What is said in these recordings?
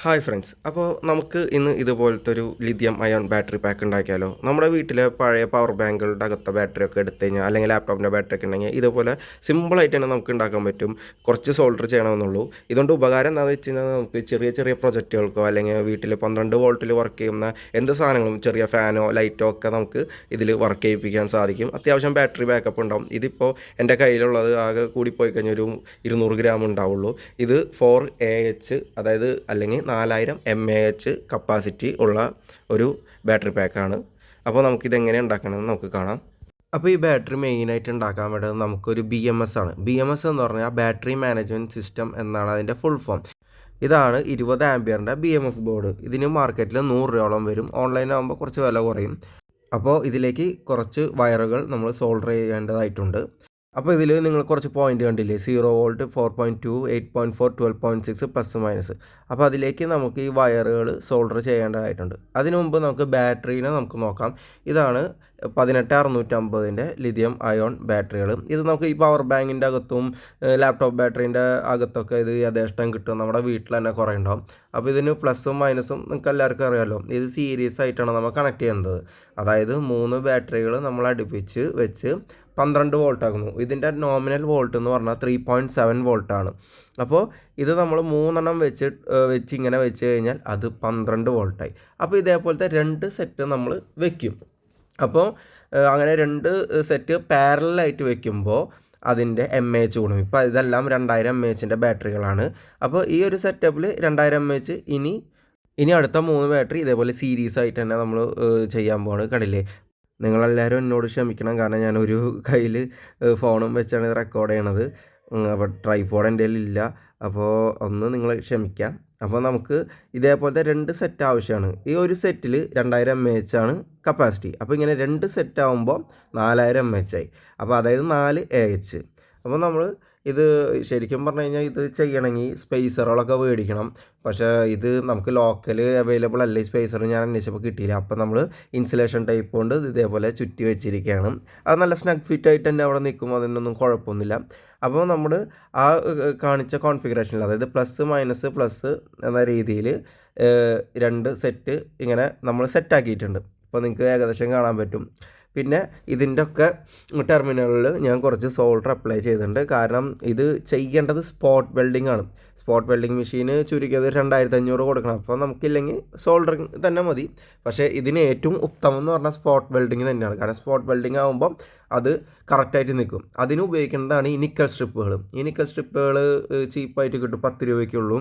Hi friends. അപ്പോൾ നമുക്ക് ഇന്ന് ഇതുപോലത്തെ ഒരു ലിഥിയം അയോൺ ബാറ്ററി പാക്ക് ഉണ്ടാക്കിയാലോ? നമ്മുടെ വീട്ടിലെ പഴയ പവർ ബാങ്കുകളുടെ അകത്തെ ബാറ്ററി ഒക്കെ എടുത്തു കഴിഞ്ഞാൽ, അല്ലെങ്കിൽ ലാപ്ടോപ്പിൻ്റെ ബാറ്ററി ഒക്കെ ഉണ്ടെങ്കിൽ ഇതുപോലെ സിമ്പിളായിട്ട് തന്നെ നമുക്ക് ഉണ്ടാക്കാൻ പറ്റും. കുറച്ച് സോൾഡർ ചെയ്യണമെന്നുള്ളൂ. ഇതുകൊണ്ട് ഉപകാരം എന്താണെന്ന് വെച്ച് കഴിഞ്ഞാൽ, നമുക്ക് ചെറിയ ചെറിയ പ്രൊജക്റ്റുകൾക്കോ അല്ലെങ്കിൽ വീട്ടിൽ 12 വോൾട്ടിൽ വർക്ക് ചെയ്യുന്ന എന്ത് സാധനങ്ങളും, ചെറിയ ഫാനോ ലൈറ്റോ ഒക്കെ നമുക്ക് ഇതിൽ വർക്ക് ചെയ്യിപ്പിക്കാൻ സാധിക്കും. അത്യാവശ്യം ബാറ്ററി ബാക്കപ്പ് ഉണ്ടാവും. ഇതിപ്പോൾ എൻ്റെ കയ്യിലുള്ളത് ആകെ കൂടിപ്പോയി കഴിഞ്ഞാൽ ഒരു 200 ഗ്രാം ഉണ്ടാവുള്ളൂ. ഇത് 4AH, അതായത് അല്ലെങ്കിൽ 4000 mAh കപ്പാസിറ്റി ഉള്ള ഒരു ബാറ്ററി പാക്കാണ്. അപ്പോൾ നമുക്കിതെങ്ങനെ ഉണ്ടാക്കണമെന്ന് നമുക്ക് കാണാം. അപ്പോൾ ഈ ബാറ്ററി മെയിനായിട്ട് ഉണ്ടാക്കാൻ വേണ്ടത് നമുക്കൊരു BMS ആണ്. BMS എന്ന് പറഞ്ഞാൽ ബാറ്ററി മാനേജ്മെൻറ്റ് സിസ്റ്റം എന്നാണ് അതിൻ്റെ ഫുൾ ഫോം. ഇതാണ് 20 ആംപിയറിൻ്റെ BMS ബോർഡ്. ഇതിന് മാർക്കറ്റിൽ 100 രൂപയോളം വരും. ഓൺലൈനാകുമ്പോൾ കുറച്ച് വില കുറയും. അപ്പോൾ ഇതിലേക്ക് കുറച്ച് വയറുകൾ നമ്മൾ സോൾഡർ ചെയ്യേണ്ടതായിട്ടുണ്ട്. അപ്പോൾ ഇതിൽ നിങ്ങൾ കുറച്ച് പോയിന്റ് കണ്ടില്ലേ, 0 വോൾട്ട്, 4.2, 8.4, 12.6 പ്ലസ് മൈനസ്. അപ്പോൾ അതിലേക്ക് നമുക്ക് ഈ വയറുകൾ സോൾഡർ ചെയ്യേണ്ടതായിട്ടുണ്ട്. അതിനു മുമ്പ് നമുക്ക് ബാറ്ററീനെ നമുക്ക് നോക്കാം. ഇതാണ് 18650ൻ്റെ ലിഥിയം അയോൺ ബാറ്ററികൾ. ഇത് നമുക്ക് ഈ പവർ ബാങ്കിൻ്റെ അകത്തും ലാപ്ടോപ്പ് ബാറ്ററീൻ്റെ അകത്തൊക്കെ ഇത് യഥേഷ്ടം കിട്ടും. നമ്മുടെ വീട്ടിൽ തന്നെ കുറേ ഉണ്ടാവും. അപ്പോൾ ഇതിന് പ്ലസും മൈനസും നിങ്ങൾക്ക് എല്ലാവർക്കും അറിയാമല്ലോ. ഇത് സീരീസ് ആയിട്ടാണ് നമ്മൾ കണക്ട് ചെയ്യുന്നത്. അതായത് 3 ബാറ്ററികൾ നമ്മൾ അടുപ്പിച്ച് വെച്ച് 12 വോൾട്ട് ആകുന്നു. ഇതിൻ്റെ നോമിനൽ വോൾട്ട് എന്ന് പറഞ്ഞാൽ 3.7 വോൾട്ടാണ്. അപ്പോൾ ഇത് നമ്മൾ 3 വെച്ച് ഇങ്ങനെ വെച്ച് കഴിഞ്ഞാൽ അത് 12 വോൾട്ടായി. അപ്പോൾ ഇതേപോലത്തെ 2 സെറ്റ് നമ്മൾ വെക്കും. അപ്പോൾ അങ്ങനെ 2 സെറ്റ് പാരലായിട്ട് വെക്കുമ്പോൾ അതിൻ്റെ MAH കൂടും. ഇപ്പോൾ ഇതെല്ലാം 2000 mAhൻ്റെ ബാറ്ററികളാണ്. അപ്പോൾ ഈ ഒരു സെറ്റപ്പിൽ 2000 mAh. ഇനി അടുത്ത 3 ബാറ്ററി ഇതേപോലെ സീരീസ് ആയിട്ട് തന്നെ നമ്മൾ ചെയ്യാൻ പോകുന്നത്. കണ്ടില്ലേ, നിങ്ങളെല്ലാവരും എന്നോട് ക്ഷമിക്കണം. കാരണം ഞാനൊരു കയ്യിൽ ഫോണും വെച്ചാണ് ഇത് റെക്കോർഡ് ചെയ്യണത്. അപ്പോൾ ട്രൈപോഡ് എൻ്റെ കയ്യിലില്ല. അപ്പോൾ ഒന്ന് നിങ്ങൾ ക്ഷമിക്കാം. അപ്പോൾ നമുക്ക് ഇതേപോലത്തെ 2 സെറ്റ് ആവശ്യമാണ്. ഈ ഒരു സെറ്റിൽ 2000 mAh ആണ് കപ്പാസിറ്റി. അപ്പോൾ ഇങ്ങനെ 2 സെറ്റ് ആകുമ്പോൾ 4000 mAh ആയി. അപ്പോൾ അതായത് 4AH. അപ്പോൾ നമ്മൾ ഇത് ശരിക്കും പറഞ്ഞു കഴിഞ്ഞാൽ ഇത് ചെയ്യണമെങ്കിൽ സ്പേസറുകളൊക്കെ മേടിക്കണം. പക്ഷേ ഇത് നമുക്ക് ലോക്കൽ അവൈലബിൾ അല്ല. ഈ സ്പേസർ ഞാൻ അന്വേഷിച്ചപ്പോൾ കിട്ടിയില്ല. അപ്പോൾ നമ്മൾ ഇൻസുലേഷൻ ടൈപ്പ് കൊണ്ട് ഇതേപോലെ ചുറ്റി വെച്ചിരിക്കുകയാണ്. അത് നല്ല സ്നഗ് ഫിറ്റ് ആയിട്ട് തന്നെ അവിടെ നിൽക്കും. അതിനൊന്നും കുഴപ്പമൊന്നുമില്ല. അപ്പോൾ നമ്മൾ ആ കാണിച്ച കോൺഫിഗറേഷനിൽ, അതായത് പ്ലസ് മൈനസ് പ്ലസ് എന്ന രീതിയിൽ 2 സെറ്റ് ഇങ്ങനെ നമ്മൾ സെറ്റാക്കിയിട്ടുണ്ട്. ഇപ്പോൾ നിങ്ങൾക്ക് ഏകദേശം കാണാൻ പറ്റും. പിന്നെ ഇതിൻ്റെ ഒക്കെ ടെർമിനലുകളിൽ ഞാൻ കുറച്ച് സോൾഡർ അപ്ലൈ ചെയ്തിട്ടുണ്ട്. കാരണം ഇത് ചെയ്യേണ്ടത് സ്പോട്ട് വെൽഡിംഗ് ആണ്. സ്പോട്ട് വെൽഡിംഗ് മെഷീന് ചുരുക്കിയത് 2500 കൊടുക്കണം. അപ്പോൾ നമുക്കില്ലെങ്കിൽ സോൾഡറിങ് തന്നെ മതി. പക്ഷേ ഇതിന് ഏറ്റവും ഉത്തമം എന്ന് പറഞ്ഞാൽ സ്പോട്ട് വെൽഡിങ് തന്നെയാണ്. കാരണം സ്പോട്ട് വെൽഡിംഗ് ആകുമ്പോൾ അത് കറക്റ്റായിട്ട് നിൽക്കും. അതിന് ഉപയോഗിക്കേണ്ടതാണ് ഈ നിക്കൽ സ്ട്രിപ്പുകൾ. ഈ നിക്കൽ സ്ട്രിപ്പുകൾ ചീപ്പായിട്ട് കിട്ടും, 10 രൂപയ്ക്കുള്ളൂ.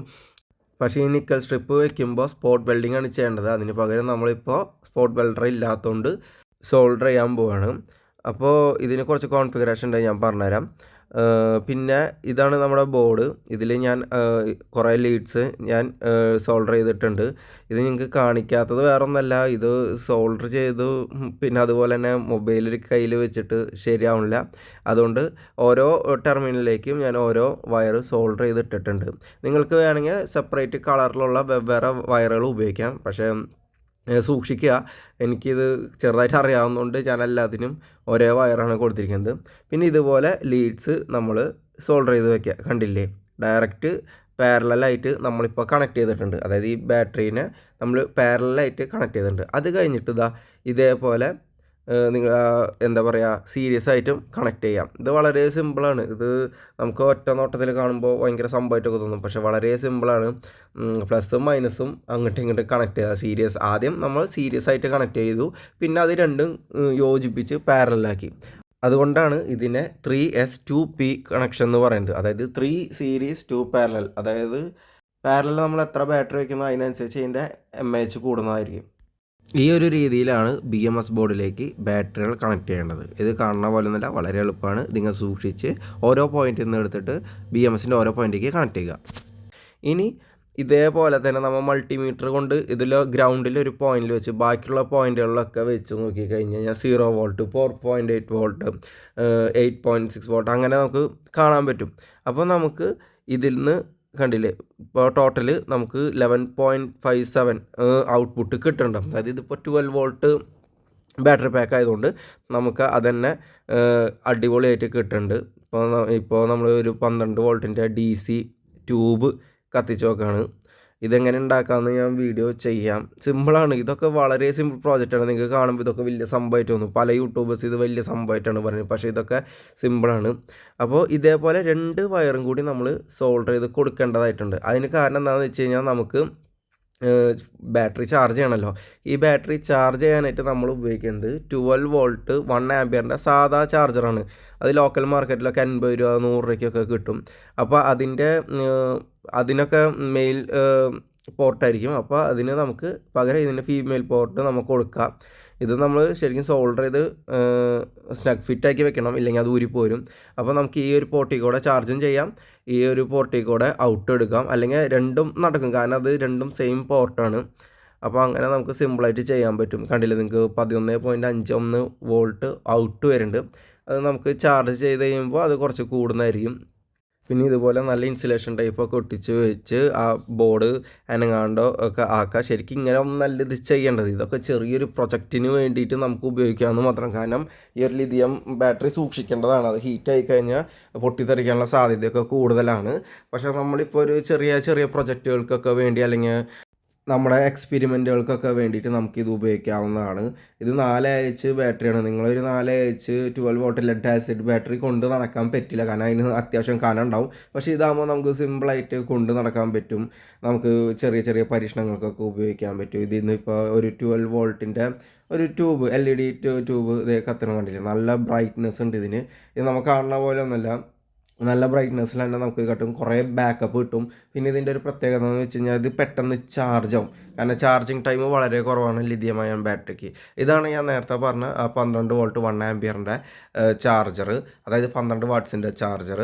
പക്ഷേ ഈ നിക്കൽ സ്ട്രിപ്പ് വയ്ക്കുമ്പോൾ സ്പോട്ട് വെൽഡിംഗ് ആണ് ചെയ്യേണ്ടത്. അതിന് പകരം നമ്മളിപ്പോൾ സ്പോട്ട് വെൽഡർ ഇല്ലാത്തതുകൊണ്ട് സോൾഡർ ചെയ്യാൻ പോവാണ്. അപ്പോൾ ഇതിന് കുറച്ച് കോൺഫിഗറേഷൻ ഉണ്ട്, ഞാൻ പറഞ്ഞുതരാം. പിന്നെ ഇതാണ് നമ്മുടെ ബോർഡ്. ഇതിൽ ഞാൻ കുറേ ലീഡ്സ് ഞാൻ സോൾഡർ ചെയ്തിട്ടുണ്ട്. ഇത് നിങ്ങൾക്ക് കാണിക്കാത്തത് വേറെ ഒന്നല്ല, ഇത് സോൾഡർ ചെയ്തു. പിന്നെ അതുപോലെ തന്നെ മൊബൈലിൽ കയ്യിൽ വെച്ചിട്ട് ശരിയാവണില്ല. അതുകൊണ്ട് ഓരോ ടെർമിനലിലേക്കും ഞാൻ ഓരോ വയർ സോൾഡർ ചെയ്തിട്ടിട്ടുണ്ട്. നിങ്ങൾക്ക് വേണമെങ്കിൽ സെപ്പറേറ്റ് കളറിലുള്ള വെവ്വേറെ വയറുകൾ ഉപയോഗിക്കാം. പക്ഷേ സൂക്ഷിക്കുക, എനിക്കിത് ചെറുതായിട്ട് അറിയാവുന്നതുകൊണ്ട് ഞാൻ എല്ലാത്തിനും ഒരേ വയറാണ് കൊടുത്തിരിക്കുന്നത്. പിന്നെ ഇതുപോലെ ലീഡ്സ് നമ്മൾ സോൾഡർ ചെയ്ത് വയ്ക്കുക. കണ്ടില്ലേ, ഡയറക്റ്റ് പാരലായിട്ട് നമ്മളിപ്പോൾ കണക്ട് ചെയ്തിട്ടുണ്ട്. അതായത് ഈ ബാറ്ററീനെ നമ്മൾ പാരലായിട്ട് കണക്ട് ചെയ്തിട്ടുണ്ട്. അത് കഴിഞ്ഞിട്ട് ഇതേപോലെ നിങ്ങൾ എന്താ പറയുക, സീരിയസ് ആയിട്ടും കണക്ട് ചെയ്യാം. ഇത് വളരെ സിമ്പിളാണ്. ഇത് നമുക്ക് ഒറ്റ നോട്ടത്തിൽ കാണുമ്പോൾ ഭയങ്കര സംഭവമായിട്ടൊക്കെ തോന്നും. പക്ഷേ വളരെ സിമ്പിളാണ്. പ്ലസും മൈനസും അങ്ങോട്ടും ഇങ്ങോട്ടും കണക്ട് ചെയ്യുക. ആദ്യം നമ്മൾ സീരിയസ് ആയിട്ട് കണക്ട് ചെയ്തു. പിന്നെ അത് രണ്ടും യോജിപ്പിച്ച് പാരലാക്കി. അതുകൊണ്ടാണ് ഇതിനെ 3S2P കണക്ഷൻ എന്ന് പറയുന്നത്. അതായത് 3 സീരീസ് 2 പാരലൽ. അതായത് പാരലൽ നമ്മൾ എത്ര ബാറ്ററി വയ്ക്കുന്നോ അതിനനുസരിച്ച് അതിൻ്റെ MAH കൂടുന്നതായിരിക്കും. ഈ ഒരു രീതിയിലാണ് BMS ബോർഡിലേക്ക് ബാറ്ററികൾ കണക്ട് ചെയ്യേണ്ടത്. ഇത് കാണുന്ന പോലെ ഒന്നുമില്ല, വളരെ എളുപ്പമാണ്. നിങ്ങൾ സൂക്ഷിച്ച് ഓരോ പോയിന്റിൽ നിന്ന് എടുത്തിട്ട് BMSൻ്റെ ഓരോ പോയിന്റിലേക്ക് കണക്ട് ചെയ്യുക. ഇനി ഇതേപോലെ തന്നെ നമ്മൾ മൾട്ടിമീറ്റർ കൊണ്ട് ഇതിൽ ഗ്രൗണ്ടിൽ ഒരു പോയിന്റിൽ വെച്ച് ബാക്കിയുള്ള പോയിന്റുകളിലൊക്കെ വെച്ച് നോക്കിക്കഴിഞ്ഞാൽ 0 വോൾട്ട്, 4.8 വോൾട്ട്, 8.6 വോൾട്ട് അങ്ങനെ നമുക്ക് കാണാൻ പറ്റും. അപ്പോൾ നമുക്ക് ഇതിൽ നിന്ന് കണ്ടില്ലേ, ഇപ്പോൾ ടോട്ടൽ നമുക്ക് 11.57 ഔട്ട്പുട്ട് കിട്ടുന്നുണ്ട്. അതായത് ഇതിപ്പോൾ 12 വോൾട്ട് ബാറ്ററി പാക്ക് ആയതുകൊണ്ട് നമുക്ക് അതന്നെ അടിപൊളിയായിട്ട് കിട്ടുന്നുണ്ട്. ഇപ്പോൾ നമ്മൾ ഒരു 12 വോൾട്ടിൻ്റെ DC ട്യൂബ് കത്തിച്ച് നോക്കുകയാണ്. ഇതെങ്ങനെ ഉണ്ടാക്കാമെന്ന് ഞാൻ വീഡിയോ ചെയ്യാം. സിമ്പിളാണ്. ഇതൊക്കെ വളരെ സിമ്പിൾ പ്രോജക്റ്റാണ്. നിങ്ങൾക്ക് കാണുമ്പോൾ ഇതൊക്കെ വലിയ സംഭവമായിട്ട് തോന്നും. പല യൂട്യൂബേഴ്സ് ഇത് വലിയ സംഭവമായിട്ടാണ് പറയുന്നത്. പക്ഷേ ഇതൊക്കെ സിമ്പിളാണ്. അപ്പോൾ ഇതേപോലെ 2 വയറും കൂടി നമ്മൾ സോൾഡർ ചെയ്ത് കൊടുക്കേണ്ടതായിട്ടുണ്ട്. അതിന് കാരണം എന്താണെന്ന് വെച്ച് കഴിഞ്ഞാൽ നമുക്ക് ബാറ്ററി ചാർജ് ചെയ്യണമല്ലോ. ഈ ബാറ്ററി ചാർജ് ചെയ്യാനായിട്ട് നമ്മൾ ഉപയോഗിക്കുന്നത് 12 വോൾട്ട് 1 ആമ്പിയറിൻ്റെ സാധാ ചാർജറാണ്. അത് ലോക്കൽ മാർക്കറ്റിലൊക്കെ 50 രൂപ 100 രൂപയ്ക്കൊക്കെ കിട്ടും. അപ്പോൾ അതിനൊക്കെ മെയിൽ പോർട്ടായിരിക്കും. അപ്പോൾ അതിന് നമുക്ക് പകരം ഇതിൻ്റെ ഫീമെയിൽ പോർട്ട് നമുക്ക് കൊടുക്കാം. ഇത് നമ്മൾ ശരിക്കും സോൾഡർ ചെയ്ത് സ്നഗ് ഫിറ്റാക്കി വെക്കണം, ഇല്ലെങ്കിൽ അത് ഊരിപ്പോരും. അപ്പോൾ നമുക്ക് ഈ ഒരു പോർട്ടിൽ കൂടെ ചാർജും ചെയ്യാം, ഈ ഒരു പോർട്ടിൽ കൂടെ ഔട്ട് എടുക്കാം, അല്ലെങ്കിൽ രണ്ടും നടക്കും. കാരണം അത് രണ്ടും സെയിം പോർട്ടാണ്. അപ്പോൾ അങ്ങനെ നമുക്ക് സിമ്പിളായിട്ട് ചെയ്യാൻ പറ്റും. കണ്ടില്ലേ നിങ്ങൾക്ക് 11.51 വോൾട്ട് ഔട്ട് വരുന്നുണ്ട്. അത് നമുക്ക് ചാർജ് ചെയ്ത് കഴിയുമ്പോൾ അത് കുറച്ച് കൂടുന്നതായിരിക്കും. പിന്നെ ഇതുപോലെ നല്ല ഇൻസുലേഷൻ ടൈപ്പൊക്കെ ഒട്ടിച്ച് വെച്ച് ആ ബോർഡ് അനങ്ങാണ്ടോ ഒക്കെ ആക്കുക. ശരിക്കും ഇങ്ങനെ നല്ല ഇത് ചെയ്യേണ്ടത്. ഇതൊക്കെ ചെറിയൊരു പ്രൊജക്റ്റിന് വേണ്ടിയിട്ട് നമുക്ക് ഉപയോഗിക്കാമെന്ന് മാത്രം. കാരണം ഈ ഒരു ലിഥിയം ബാറ്ററി സൂക്ഷിക്കേണ്ടതാണ്. അത് ഹീറ്റായി കഴിഞ്ഞാൽ പൊട്ടിത്തെറിക്കാനുള്ള സാധ്യതയൊക്കെ കൂടുതലാണ്. പക്ഷേ നമ്മളിപ്പോൾ ഒരു ചെറിയ ചെറിയ പ്രൊജക്റ്റുകൾക്കൊക്കെ വേണ്ടി, അല്ലെങ്കിൽ നമ്മുടെ എക്സ്പെരിമെൻറ്റുകൾക്കൊക്കെ വേണ്ടിയിട്ട് നമുക്കിത് ഉപയോഗിക്കാവുന്നതാണ്. ഇത് 4 AH ബാറ്ററിയാണ്. നിങ്ങളൊരു 4 AH 12 volt lead acid battery കൊണ്ട് നടക്കാൻ പറ്റില്ല. കാരണം അതിന് അത്യാവശ്യം കനം ഉണ്ടാവും. പക്ഷേ ഇതാകുമ്പോൾ നമുക്ക് സിമ്പിളായിട്ട് കൊണ്ട് നടക്കാൻ പറ്റും. നമുക്ക് ചെറിയ ചെറിയ പരീക്ഷണങ്ങൾക്കൊക്കെ ഉപയോഗിക്കാൻ പറ്റും. ഇതിൽ നിന്ന് ഇപ്പോൾ ഒരു 12 വോൾട്ടിൻ്റെ ഒരു ട്യൂബ്, LED ട്യൂബ് ഇത് കത്തണം കണ്ടില്ലേ. നല്ല ബ്രൈറ്റ്നെസ് ഉണ്ട് ഇതിന്. ഇത് നമുക്ക് കാണുന്ന പോലെ ഒന്നുമല്ല, നല്ല ബ്രൈറ്റ്നെസ്സിൽ തന്നെ നമുക്ക് കിട്ടും. കുറേ ബാക്കപ്പ് കിട്ടും. പിന്നെ ഇതിൻ്റെ ഒരു പ്രത്യേകത എന്ന് വെച്ച് കഴിഞ്ഞാൽ ഇത് പെട്ടെന്ന് ചാർജ് ആവും. കാരണം ചാർജിങ് ടൈം വളരെ കുറവാണ് ലിഥിയം അയൺ ബാറ്ററിക്ക്. ഇതാണ് ഞാൻ നേരത്തെ പറഞ്ഞ 12 വോൾട്ട് 1 ആമ്പിയറിൻ്റെ ചാർജർ, അതായത് 12 വാട്ട്സിൻ്റെ ചാർജർ.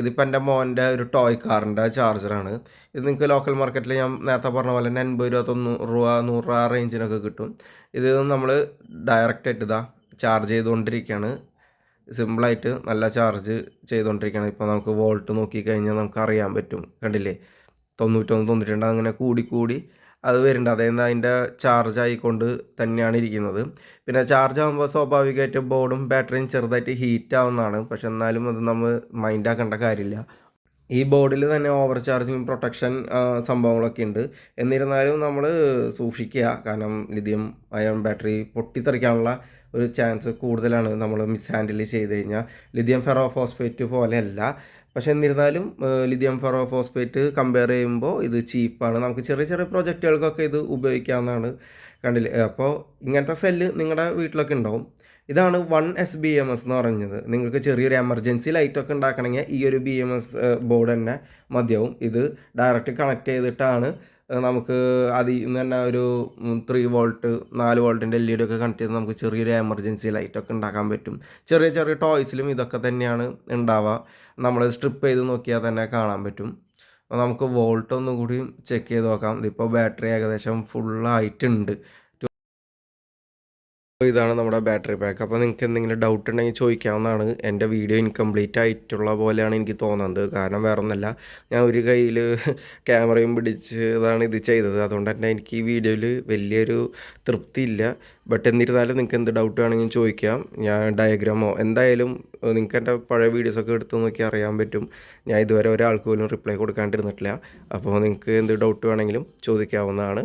ഇതിപ്പോൾ എൻ്റെ മോൻ്റെ ഒരു ടോയ് കാറിൻ്റെ ചാർജറാണ്. ഇത് നിങ്ങൾക്ക് ലോക്കൽ മാർക്കറ്റിൽ ഞാൻ നേരത്തെ പറഞ്ഞ പോലെ തന്നെ 80 രൂപ 90 രൂപ 100 രൂപ റേഞ്ചിനൊക്കെ കിട്ടും. ഇത് നമ്മൾ ഡയറക്റ്റായിട്ട് ചാർജ് ചെയ്തുകൊണ്ടിരിക്കുകയാണ്. സിമ്പിളായിട്ട് നല്ല ചാർജ് ചെയ്തുകൊണ്ടിരിക്കുകയാണ്. ഇപ്പോൾ നമുക്ക് വോൾട്ട് നോക്കിക്കഴിഞ്ഞാൽ നമുക്ക് അറിയാൻ പറ്റും. കണ്ടില്ലേ, 91 92 അങ്ങനെ കൂടി അത് വരുന്നുണ്ട്. അതായത് അതിൻ്റെ ചാർജ് ആയിക്കൊണ്ട് തന്നെയാണ് ഇരിക്കുന്നത്. പിന്നെ ചാർജ് ആകുമ്പോൾ സ്വാഭാവികമായിട്ട് ബോർഡും ബാറ്ററിയും ചെറുതായിട്ട് ഹീറ്റ് ആവുന്നതാണ്. പക്ഷെ എന്നാലും അത് നമ്മൾ മൈൻഡാക്കേണ്ട കാര്യമില്ല. ഈ ബോർഡിൽ തന്നെ ഓവർ ചാർജിങ് പ്രൊട്ടക്ഷൻ സംഭവങ്ങളൊക്കെ ഉണ്ട്. എന്നിരുന്നാലും നമ്മൾ സൂക്ഷിക്കുക. കാരണം ലിഥിയം അയൺ ബാറ്ററി പൊട്ടിത്തെറിക്കാനുള്ള ഒരു ചാൻസ് കൂടുതലാണ് നമ്മൾ മിസ് ഹാൻഡിൽ ചെയ്ത് കഴിഞ്ഞാൽ. ലിഥിയം ഫെറോ ഫോസ്ഫേറ്റ് പോലെയല്ല. പക്ഷേ എന്നിരുന്നാലും ലിഥിയം ഫെറോ ഫോസ്ഫേറ്റ് കമ്പയർ ചെയ്യുമ്പോൾ ഇത് ചീപ്പാണ്. നമുക്ക് ചെറിയ ചെറിയ പ്രൊജക്റ്റുകൾക്കൊക്കെ ഇത് ഉപയോഗിക്കാവുന്നതാണ്. കണ്ടില്ലേ, അപ്പോൾ ഇങ്ങനത്തെ സെല്ല് നിങ്ങളുടെ വീട്ടിലൊക്കെ ഉണ്ടാവും. ഇതാണ് 1S BMS എന്ന് പറഞ്ഞത്. നിങ്ങൾക്ക് ചെറിയൊരു എമർജൻസി ലൈറ്റൊക്കെ ഉണ്ടാക്കണമെങ്കിൽ ഈ ഒരു BMS ബോർഡ് തന്നെ മതിയാവും. ഇത് ഡയറക്റ്റ് കണക്ട് ചെയ്തിട്ടാണ് നമുക്ക് അതിൽ നിന്ന് തന്നെ ഒരു 3 വോൾട്ട് 4 വോൾട്ടിൻ്റെ LED ഒക്കെ കണക്ട് ചെയ്ത് നമുക്ക് ചെറിയൊരു എമർജൻസി ലൈറ്റൊക്കെ ഉണ്ടാക്കാൻ പറ്റും. ചെറിയ ചെറിയ ടോയ്സിലും ഇതൊക്കെ തന്നെയാണ് ഉണ്ടാവുക. നമ്മൾ സ്ട്രിപ്പ് ചെയ്ത് നോക്കിയാൽ തന്നെ കാണാൻ പറ്റും. നമുക്ക് വോൾട്ട് ഒന്നും കൂടി ചെക്ക് ചെയ്ത് നോക്കാം. ഇതിപ്പോൾ ബാറ്ററി ഏകദേശം ഫുള്ളായിട്ടുണ്ട്. ഇതാണ് നമ്മുടെ ബാറ്ററി പാക്ക്. അപ്പോൾ നിങ്ങൾക്ക് എന്തെങ്കിലും ഡൗട്ട് ഉണ്ടെങ്കിൽ ചോദിക്കാവുന്നതാണ്. എൻ്റെ വീഡിയോ ഇൻകംപ്ലീറ്റ് ആയിട്ടുള്ള പോലെയാണ് എനിക്ക് തോന്നുന്നത്. കാരണം വേറെ ഒന്നല്ല, ഞാൻ ഒരു കയ്യിൽ ക്യാമറയും പിടിച്ച് ഇതാണ് ഇത് ചെയ്തത്. അതുകൊണ്ട് തന്നെ എനിക്ക് ഈ വീഡിയോയിൽ വലിയൊരു തൃപ്തിയില്ല. ബട്ട് എന്നിരുന്നാലും നിങ്ങൾക്ക് എന്ത് ഡൗട്ട് വേണമെങ്കിലും ചോദിക്കാം. ഞാൻ ഡയഗ്രാമോ എന്തായാലും നിങ്ങൾക്ക് എൻ്റെ പഴയ വീഡിയോസൊക്കെ എടുത്ത് നോക്കി അറിയാൻ പറ്റും. ഞാൻ ഇതുവരെ ഒരാൾക്ക് പോലും റിപ്ലൈ കൊടുക്കാണ്ടിരുന്നിട്ടില്ല. അപ്പോൾ നിങ്ങൾക്ക് എന്ത് ഡൗട്ട് വേണമെങ്കിലും ചോദിക്കാവുന്നതാണ്.